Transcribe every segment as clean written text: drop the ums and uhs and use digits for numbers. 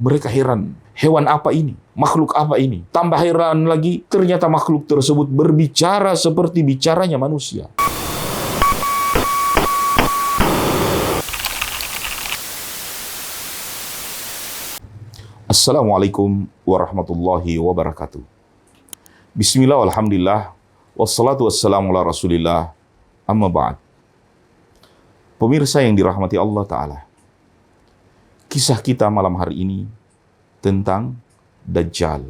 Mereka heran, hewan apa ini? Makhluk apa ini? Tambah heran lagi, ternyata makhluk tersebut berbicara seperti bicaranya manusia. Assalamualaikum warahmatullahi wabarakatuh. Bismillah, alhamdulillah, wassalatu wassalamu ala rasulillah, amma ba'd. Pemirsa yang dirahmati Allah Ta'ala, kisah kita malam hari ini tentang Dajjal.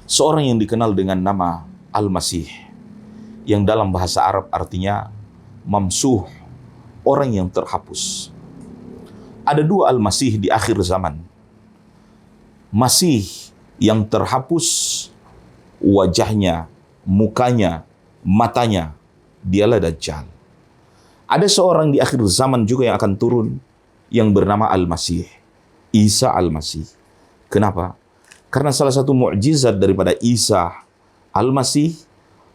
Seorang yang dikenal dengan nama Al-Masih, yang dalam bahasa Arab artinya mamsuh, orang yang terhapus. Ada dua Al-Masih di akhir zaman. Masih yang terhapus wajahnya, mukanya, matanya, dialah Dajjal. Ada seorang di akhir zaman juga yang akan turun yang bernama Al-Masih, Isa Al-Masih. Kenapa? Karena salah satu mukjizat daripada Isa Al-Masih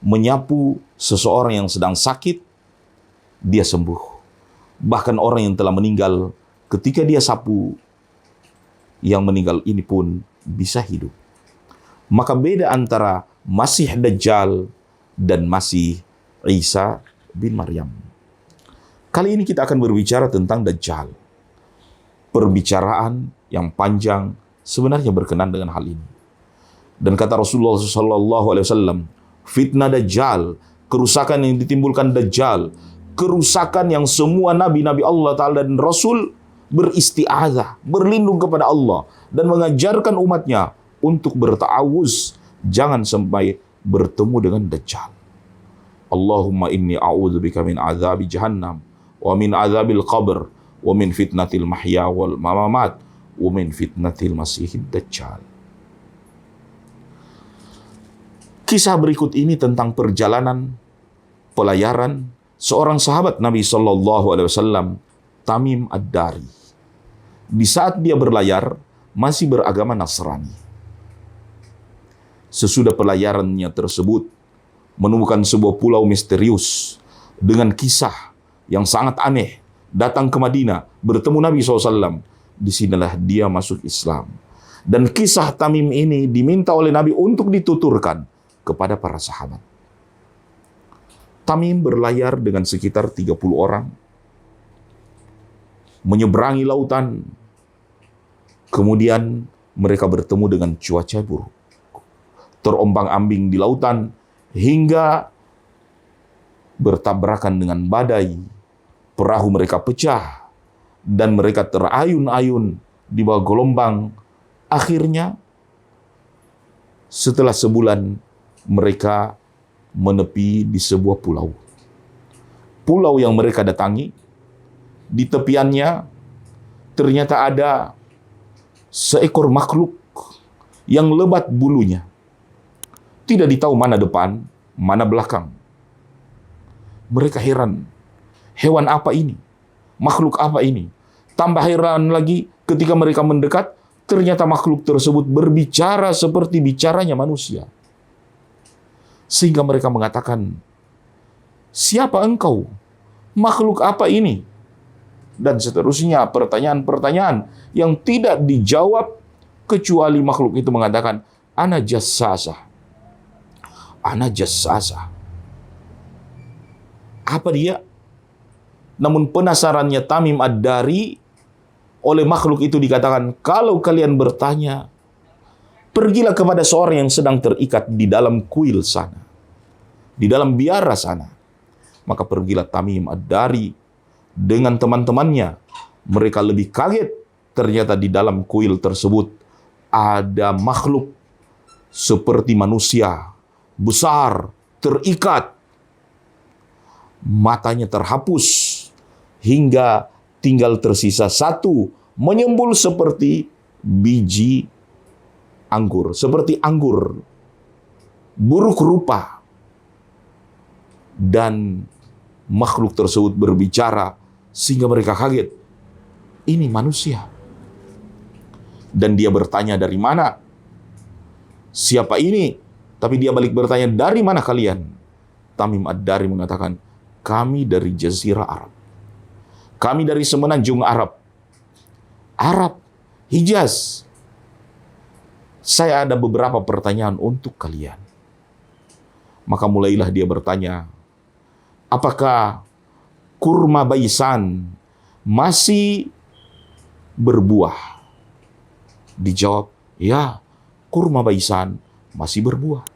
menyapu seseorang yang sedang sakit, dia sembuh. Bahkan orang yang telah meninggal, ketika dia sapu, yang meninggal ini pun bisa hidup. Maka beda antara Masih Dajjal dan Masih Isa bin Maryam. Kali ini kita akan berbicara tentang Dajjal. Perbicaraan yang panjang sebenarnya berkenaan dengan hal ini. Dan kata Rasulullah SAW, fitnah Dajjal, kerusakan yang ditimbulkan Dajjal, kerusakan yang semua nabi-nabi Allah Ta'ala dan Rasul beristi'adzah, berlindung kepada Allah, dan mengajarkan umatnya untuk berta'awuz, jangan sampai bertemu dengan Dajjal. Allahumma inni a'udzubika min azabi jahannam, wa min azabil qabr, wa min fitnatil mahya wal mamamat, wa min fitnatil masihid Dajjal. Kisah berikut ini tentang perjalanan pelayaran seorang sahabat Nabi SAW, Tamim Ad-Dari. Di saat dia berlayar, masih beragama Nasrani. Sesudah pelayarannya tersebut, menemukan sebuah pulau misterius dengan kisah yang sangat aneh, datang ke Madinah, bertemu Nabi SAW. Disinilah dia masuk Islam. Dan kisah Tamim ini diminta oleh Nabi untuk dituturkan kepada para sahabat. Tamim berlayar dengan sekitar 30 orang, menyeberangi lautan. Kemudian mereka bertemu dengan cuaca buruk, terombang-ambing di lautan, hingga bertabrakan dengan badai. Perahu mereka pecah, dan mereka terayun-ayun di bawah gelombang. Akhirnya, setelah sebulan, mereka menepi di sebuah pulau. Pulau yang mereka datangi, di tepiannya ternyata ada seekor makhluk yang lebat bulunya. Tidak ditahu mana depan, mana belakang. Mereka heran, hewan apa ini? Makhluk apa ini? Tambah heran lagi ketika mereka mendekat, ternyata makhluk tersebut berbicara seperti bicaranya manusia. Sehingga mereka mengatakan, siapa engkau? Makhluk apa ini? Dan seterusnya pertanyaan-pertanyaan yang tidak dijawab, kecuali makhluk itu mengatakan, ana jassasah. Ana jassasah. Apa dia? Namun penasarannya Tamim Ad-Dari, oleh makhluk itu dikatakan, kalau kalian bertanya, pergilah kepada seorang yang sedang terikat di dalam kuil sana, di dalam biara sana. Maka pergilah Tamim Ad-Dari dengan teman-temannya. Mereka lebih kaget, ternyata di dalam kuil tersebut ada makhluk seperti manusia, besar, terikat, matanya terhapus, hingga tinggal tersisa satu, menyembul seperti biji anggur, seperti anggur, buruk rupa. Dan makhluk tersebut berbicara, sehingga mereka kaget. Ini manusia. Dan dia bertanya, dari mana? Siapa ini? Tapi dia balik bertanya, dari mana kalian? Tamim Ad-Dari mengatakan, kami dari Jazirah Arab. Kami dari semenanjung Arab. Arab, Hijaz. saya ada beberapa pertanyaan untuk kalian. Maka mulailah dia bertanya, apakah kurma baisan masih berbuah? Dijawab, ya, kurma baisan masih berbuah.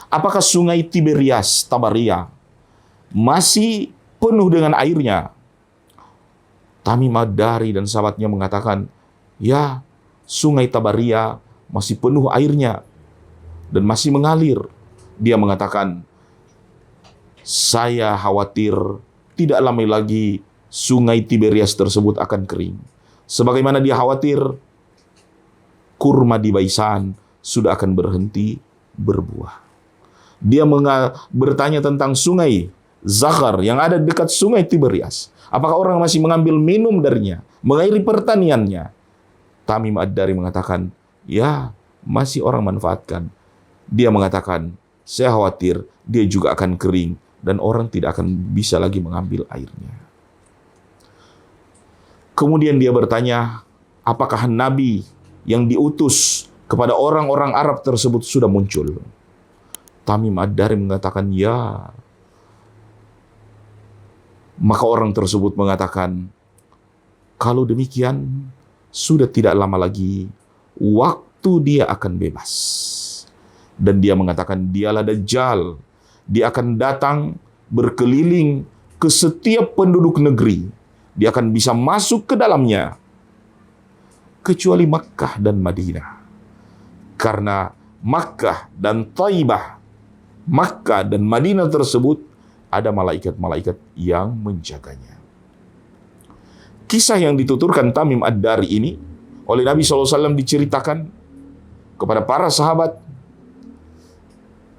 Apakah sungai Tiberias, Tabaria, masih penuh dengan airnya? Tamim Ad-Dari dan sahabatnya mengatakan, ya, sungai Tabaria masih penuh airnya dan masih mengalir. Dia mengatakan, saya khawatir tidak lama lagi sungai Tiberias tersebut akan kering. Sebagaimana dia khawatir kurma di Baisan sudah akan berhenti berbuah. Dia bertanya tentang sungai Zakhar yang ada dekat sungai Tiberias. Apakah orang masih mengambil minum darinya, mengairi pertaniannya? Tamim Ad-Dari mengatakan, ya, masih orang manfaatkan. Dia mengatakan, saya khawatir dia juga akan kering dan orang tidak akan bisa lagi mengambil airnya. Kemudian dia bertanya, apakah Nabi yang diutus kepada orang-orang Arab tersebut sudah muncul? Tamim Ad-Dari mengatakan, ya. Maka orang tersebut mengatakan, kalau demikian, sudah tidak lama lagi waktu dia akan bebas. Dan dia mengatakan, dialah Dajjal. Dia akan datang berkeliling ke setiap penduduk negeri. Dia akan bisa masuk ke dalamnya, kecuali Makkah dan Madinah. Karena Makkah dan Taibah, Makkah dan Madinah tersebut ada malaikat-malaikat yang menjaganya. Kisah yang dituturkan Tamim Ad-Dari ini oleh Nabi SAW diceritakan kepada para sahabat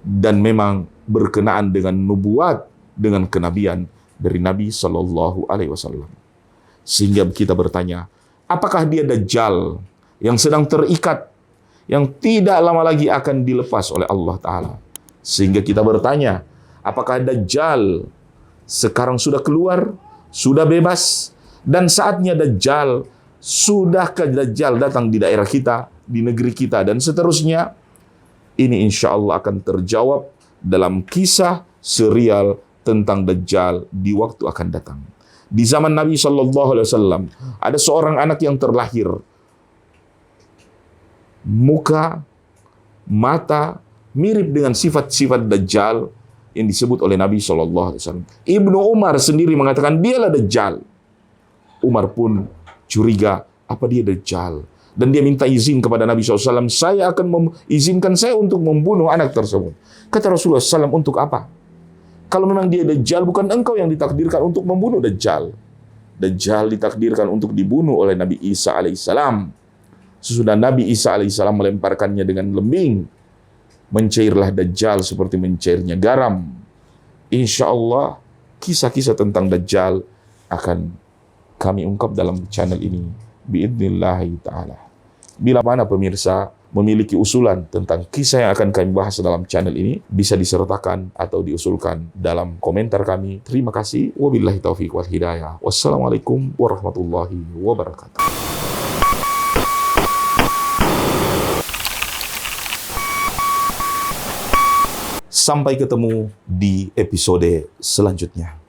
dan memang berkenaan dengan nubuat, dengan kenabian dari Nabi SAW. Sehingga kita bertanya, apakah dia Dajjal yang sedang terikat, yang tidak lama lagi akan dilepas oleh Allah Ta'ala? Sehingga kita bertanya, apakah Dajjal sekarang sudah keluar, sudah bebas, dan saatnya Dajjal, sudahkah Dajjal datang di daerah kita, di negeri kita, dan seterusnya? Ini insya Allah akan terjawab dalam kisah serial tentang Dajjal di waktu akan datang. Di zaman Nabi SAW, ada seorang anak yang terlahir. Muka, mata, mirip dengan sifat-sifat Dajjal yang disebut oleh Nabi SAW. Ibnu Umar sendiri mengatakan, dialah Dajjal. Umar pun curiga, apa dia Dajjal? Dan dia minta izin kepada Nabi SAW, saya akan mengizinkan saya untuk membunuh anak tersebut. Kata Rasulullah SAW, untuk apa? Kalau memang dia Dajjal, bukan engkau yang ditakdirkan untuk membunuh Dajjal. Dajjal ditakdirkan untuk dibunuh oleh Nabi Isa alaihissalam. Sesudah Nabi Isa alaihissalam melemparkannya dengan lembing, mencairlah Dajjal seperti mencairnya garam. Insya Allah, kisah-kisah tentang Dajjal akan kami ungkap dalam channel ini. Biidnillahi ta'ala. Bila mana pemirsa memiliki usulan tentang kisah yang akan kami bahas dalam channel ini, bisa disertakan atau diusulkan dalam komentar kami. Terima kasih. Wabillahi taufiq wal hidayah. Wassalamualaikum warahmatullahi wabarakatuh. Sampai ketemu di episode selanjutnya.